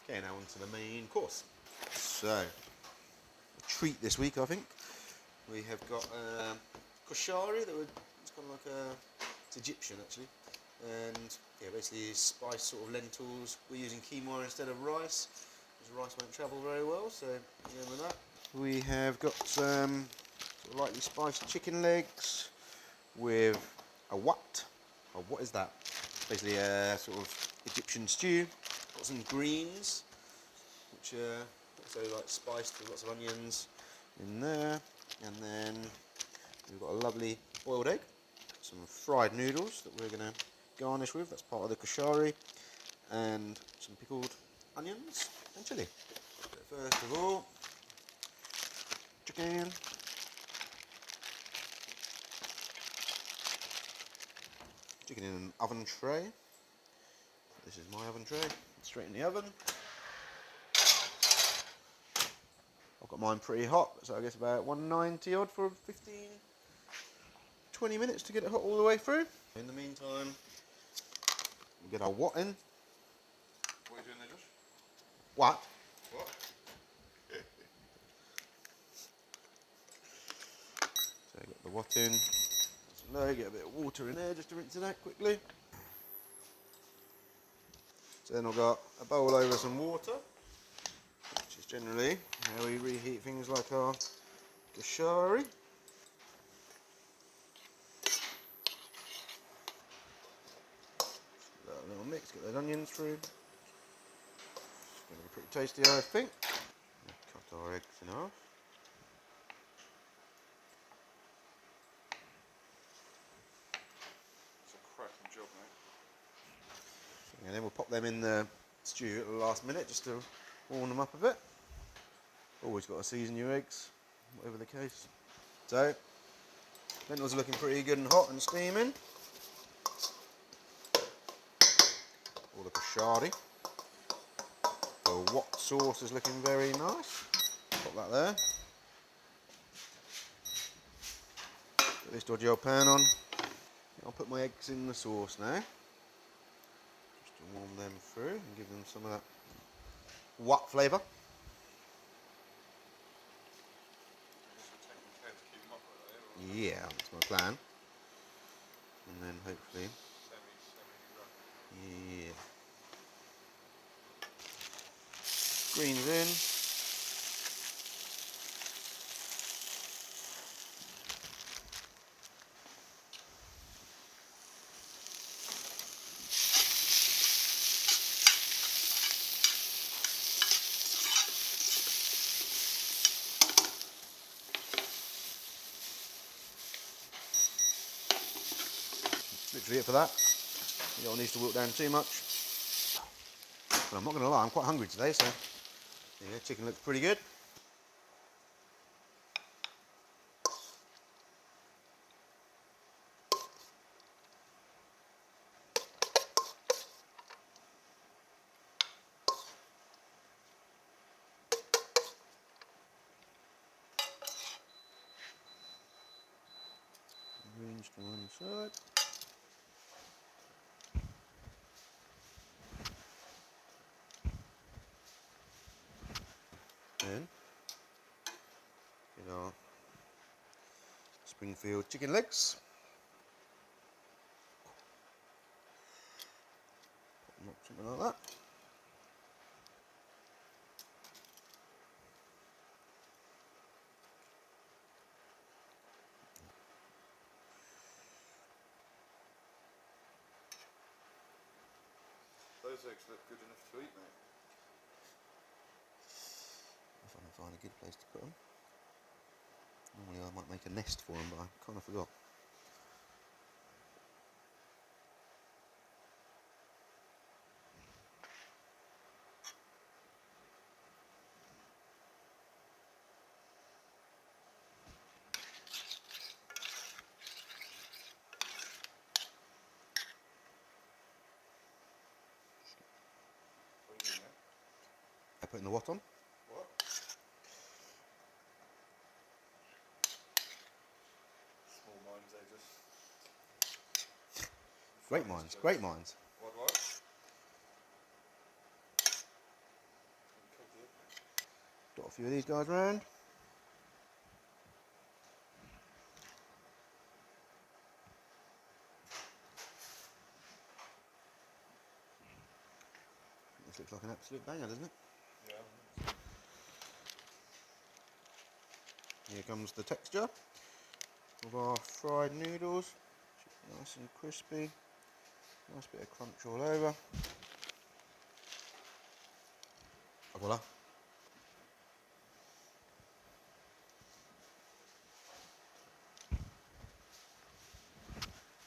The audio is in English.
Okay, now on to the main course. So, a treat this week, I think. We have got koshari, it's kind of like it's Egyptian actually. And yeah, basically spiced sort of lentils. We're using quinoa instead of rice, because rice won't travel very well, so yeah, with that. We have got some sort of lightly spiced chicken legs with a what? Oh, what is that? Basically a sort of Egyptian stew. Got some greens, which are also like spiced with lots of onions in there. And then we've got a lovely boiled egg, some fried noodles that we're going to garnish with. That's part of the koshari. And some pickled onions and chilli. So first of all, chicken. Chicken in an oven tray. This is my oven tray. Straight in the oven. I've got mine pretty hot, so I guess about 190 odd for 20 minutes to get it hot all the way through. In the meantime, we get our what in. What are you doing there, Josh? What? What? So got the what in. Low, get a bit of water in there just to rinse it out quickly. So then I've got a bowl over some water, which is generally how we reheat things like our koshari. A little mix, get those onions through. It's going to be pretty tasty, I think. Cut our eggs in half. It's a cracking job, mate. And then we'll pop them in the stew at the last minute just to warm them up a bit. Always got to season your eggs, whatever the case. So, lentils are looking pretty good and hot and steaming. All the koshari. The what sauce is looking very nice. Pop that there. Get this dodgy old pan on. I'll put my eggs in the sauce now. Just to warm them through and give them some of that what flavour. Yeah, that's my plan. And then hopefully, yeah, greens in. Literally it for that. You don't need to wilt down too much. But I'm not going to lie, I'm quite hungry today, so yeah, chicken looks pretty good. Greens to one side. Then get our Springfield chicken legs. Put them up something like that. Those eggs look good enough to eat, mate. If I can find a good place to put them. Normally I might make a nest for them, but I kind of forgot. What are you doing there? I put in the what on? What? Small minds, they just... Great minds, great minds. What? Dot a few of these guys around. This looks like an absolute banger, doesn't it? Yeah. Here comes the texture of our fried noodles. Nice and crispy. Nice bit of crunch all over. Voila.